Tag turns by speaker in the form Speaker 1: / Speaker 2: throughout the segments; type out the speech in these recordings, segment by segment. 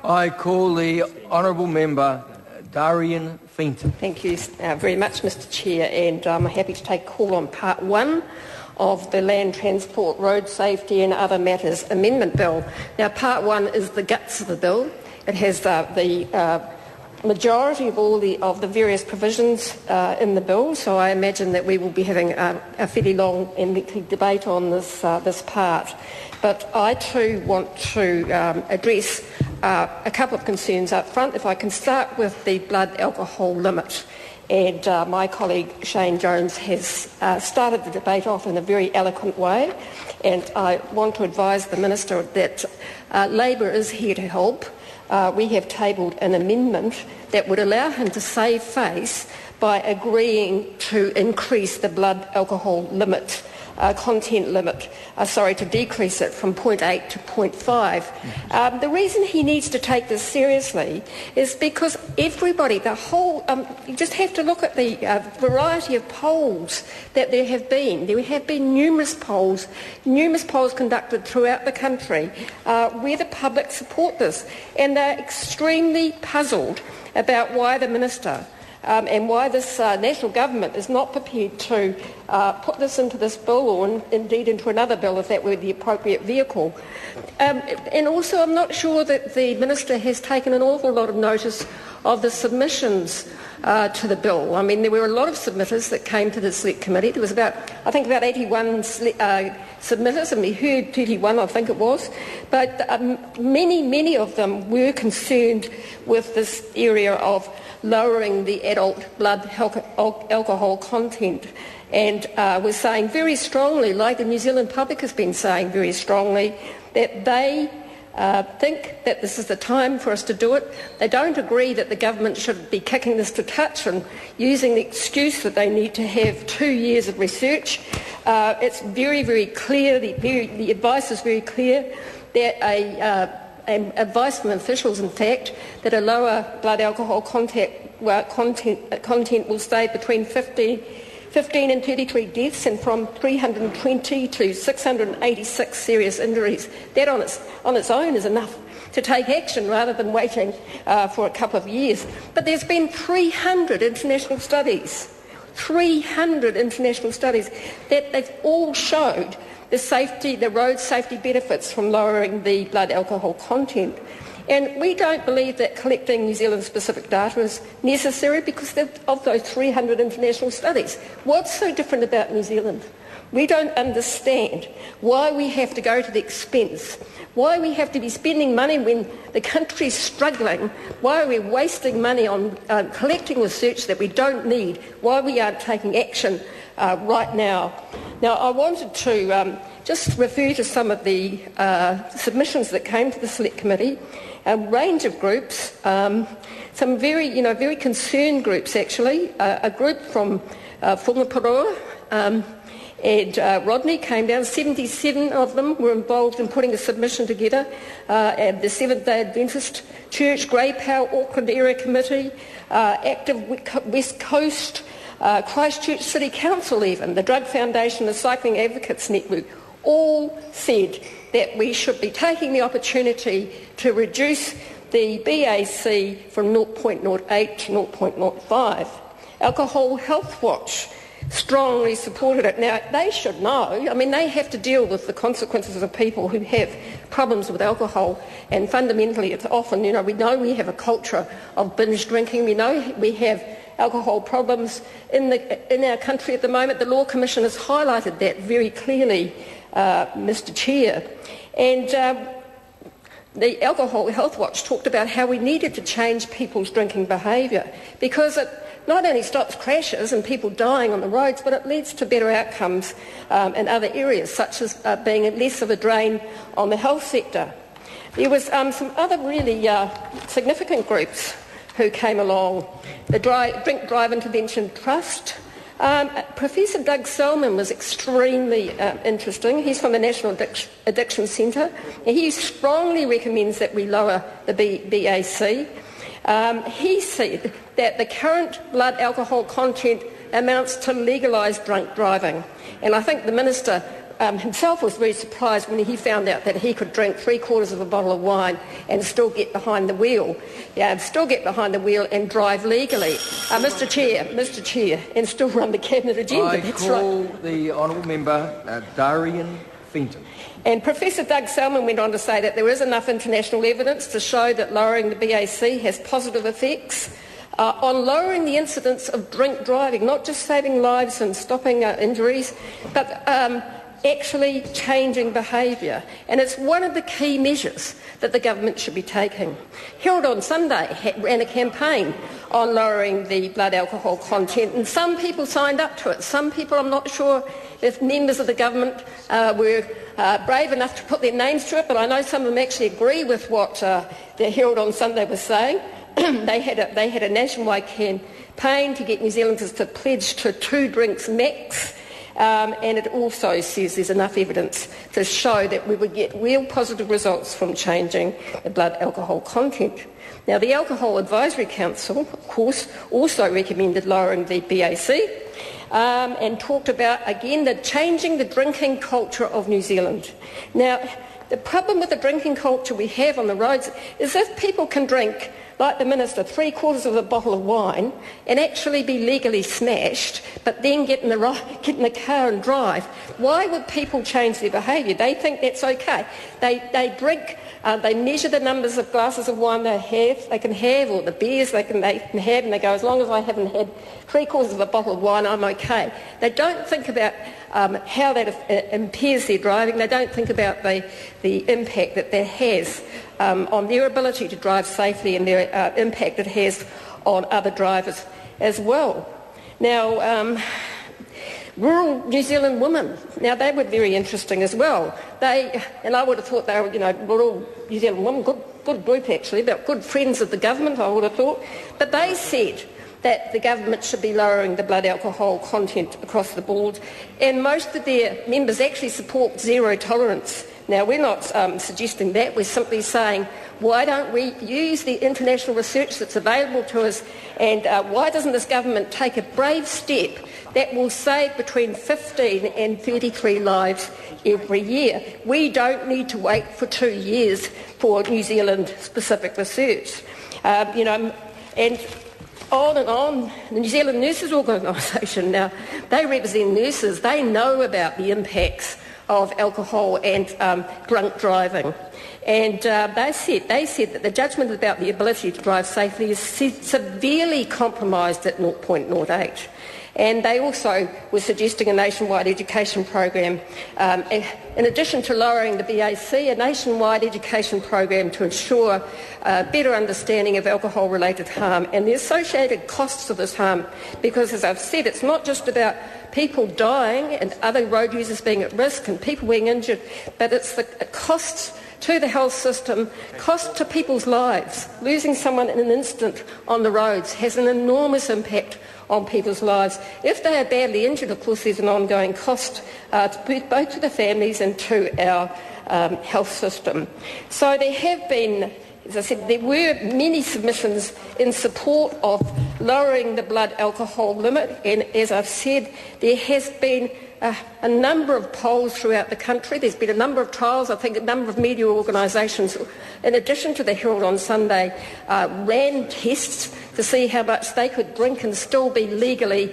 Speaker 1: I call the honourable member Darian Fenton.
Speaker 2: Thank you very much, Mr Chair, and I'm happy to take call on Part 1 of the Land Transport, Road Safety and Other Matters Amendment Bill. Now, Part 1 is the guts of the bill. It has the majority of all of the various provisions in the bill, so I imagine that we will be having a fairly long and lengthy debate on this part. But I too want to address a couple of concerns up front. If I can start with the blood alcohol limit. And my colleague Shane Jones has started the debate off in a very eloquent way, and I want to advise the Minister that Labor is here to help. We have tabled an amendment that would allow him to save face by agreeing to increase the blood alcohol limit, content limit, to decrease it from 0.8 to 0.5. The reason he needs to take this seriously is because everybody, you just have to look at the variety of polls that there have been. There have been numerous polls conducted throughout the country where the public support this, and they're extremely puzzled about why the Minister and why this national government is not prepared to put this into this bill, or indeed into another bill if that were the appropriate vehicle. And also, I'm not sure that the Minister has taken an awful lot of notice of the submissions to the bill. I mean, there were a lot of submitters that came to the Select Committee. There was about 81 submitters, and we heard 31, I think it was. But many of them were concerned with this area of lowering the adult blood alcohol content, and was saying very strongly, like the New Zealand public has been saying very strongly, that they think that this is the time for us to do it. They don't agree that the government should be kicking this to touch and using the excuse that they need to have 2 years of research. It's very, very clear, the advice is very clear that advice from officials, in fact, that a lower blood alcohol content will stay between 15 and 33 deaths and from 320 to 686 serious injuries. That on its own is enough to take action rather than waiting for a couple of years. But there's been 300 international studies that they've all showed the road safety benefits from lowering the blood alcohol content. And we don't believe that collecting New Zealand-specific data is necessary because of those 300 international studies. What's so different about New Zealand? We don't understand why we have to go to the expense, why we have to be spending money when the country's struggling, why are we wasting money on collecting research that we don't need, why we aren't taking action right now. Now, I wanted to just refer to some of the submissions that came to the Select Committee. A range of groups, some very concerned groups actually. A group from Whangaparoa and Rodney came down. 77 of them were involved in putting a submission together. And the Seventh-day Adventist Church, Grey Power Auckland Area Committee, Active West Coast, Christchurch City Council even, the Drug Foundation, the Cycling Advocates Network, all said that we should be taking the opportunity to reduce the BAC from 0.08 to 0.05. Alcohol Health Watch strongly supported it. Now, they should know, I mean, they have to deal with the consequences of people who have problems with alcohol, and fundamentally it's often, we know we have a culture of binge drinking, we know we have alcohol problems in our country at the moment. The Law Commission has highlighted that very clearly, Mr Chair. And the Alcohol Health Watch talked about how we needed to change people's drinking behaviour because it not only stops crashes and people dying on the roads, but it leads to better outcomes in other areas, such as being less of a drain on the health sector. There was some other really significant groups who came along. The Drink Drive Intervention Trust. Professor Doug Selman was extremely interesting. He's from the National Addiction Centre. He strongly recommends that we lower the BAC. He said that the current blood alcohol content amounts to legalised drunk driving. And I think the Minister himself was very surprised when he found out that he could drink 3/4 of a bottle of wine and still get behind the wheel. And drive legally. Mr Chair, and still run the Cabinet agenda.
Speaker 1: I call the Honourable Member Darian Fenton.
Speaker 2: And Professor Doug Selman went on to say that there is enough international evidence to show that lowering the BAC has positive effects on lowering the incidence of drink driving, not just saving lives and stopping injuries, but actually changing behaviour. And it's one of the key measures that the government should be taking. Herald on Sunday ran a campaign on lowering the blood alcohol content, and some people signed up to it. Some people, I'm not sure if members of the government were brave enough to put their names to it, but I know some of them actually agree with what the Herald on Sunday was saying. They had a nationwide campaign to get New Zealanders to pledge to 2 drinks max, and it also says there's enough evidence to show that we would get real positive results from changing the blood alcohol content. Now, the Alcohol Advisory Council, of course, also recommended lowering the BAC and talked about, again, changing the drinking culture of New Zealand. Now, the problem with the drinking culture we have on the roads is if people can drink, like the Minister, 3/4 of a bottle of wine and actually be legally smashed, but then get in the car and drive, why would people change their behaviour? They think that's okay. They drink, they measure the numbers of glasses of wine they can have, or the beers they can have, and they go, as long as I haven't had 3/4 of a bottle of wine, I'm okay. They don't think about how that impairs their driving. They don't think about the impact that has on their ability to drive safely and their impact it has on other drivers as well. Now, rural New Zealand women, now they were very interesting as well. And I would have thought they were, rural New Zealand women, good group actually, but good friends of the government, I would have thought. But they said that the government should be lowering the blood alcohol content across the board, and most of their members actually support zero tolerance. Now, we're not suggesting that. We're simply saying, why don't we use the international research that's available to us, and why doesn't this government take a brave step that will save between 15 and 33 lives every year? We don't need to wait for 2 years for New Zealand-specific research. And on, the New Zealand Nurses Organisation, now, they represent nurses. They know about the impacts of alcohol and drunk driving. And they said that the judgment about the ability to drive safely is severely compromised at 0.08. And they also were suggesting a nationwide education program, in addition to lowering the BAC, a nationwide education program to ensure better understanding of alcohol-related harm and the associated costs of this harm. Because, as I've said, it's not just about people dying and other road users being at risk and people being injured, but it's the costs to the health system, cost to people's lives. Losing someone in an instant on the roads has an enormous impact on people's lives. If they are badly injured, of course, there's an ongoing cost both to the families and to our health system. So there have been, as I said, there were many submissions in support of lowering the blood alcohol limit, and as I've said, there has been a number of polls throughout the country. There's been a number of trials. I think a number of media organisations, in addition to the Herald on Sunday, ran tests to see how much they could drink and still be legally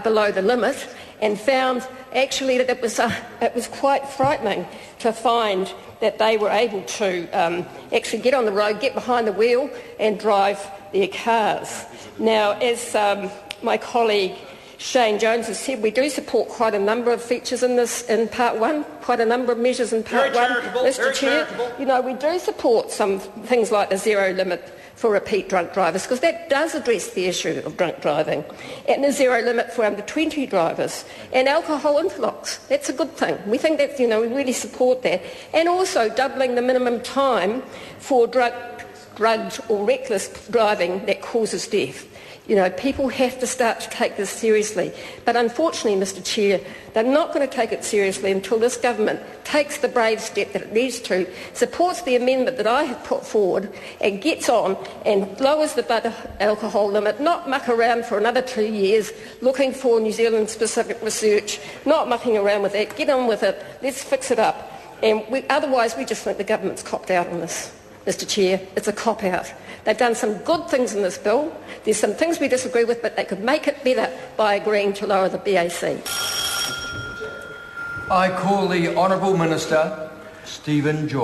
Speaker 2: below the limit, and found actually that it was quite frightening to find that they were able to actually get on the road, get behind the wheel and drive their cars. Now, as my colleague Shane Jones has said, we do support quite a number of features in Part 1, quite a number of measures in Part 1. Mr Chair, we do support some things like the zero limit for repeat drunk drivers, because that does address the issue of drunk driving, and the zero limit for under 20 drivers, and alcohol interlocks. That's a good thing. We think that, we really support that. And also doubling the minimum time for drugged or reckless driving that causes death. You know, people have to start to take this seriously. But unfortunately, Mr Chair, they're not going to take it seriously until this government takes the brave step that it needs to, supports the amendment that I have put forward and gets on and lowers the blood alcohol limit, not muck around for another 2 years looking for New Zealand-specific research, not mucking around with that. Get on with it. Let's fix it up. And otherwise, we just think the government's copped out on this, Mr Chair. It's a cop-out. They've done some good things in this bill. There's some things we disagree with, but they could make it better by agreeing to lower the BAC.
Speaker 1: I call the Honourable Minister Stephen George.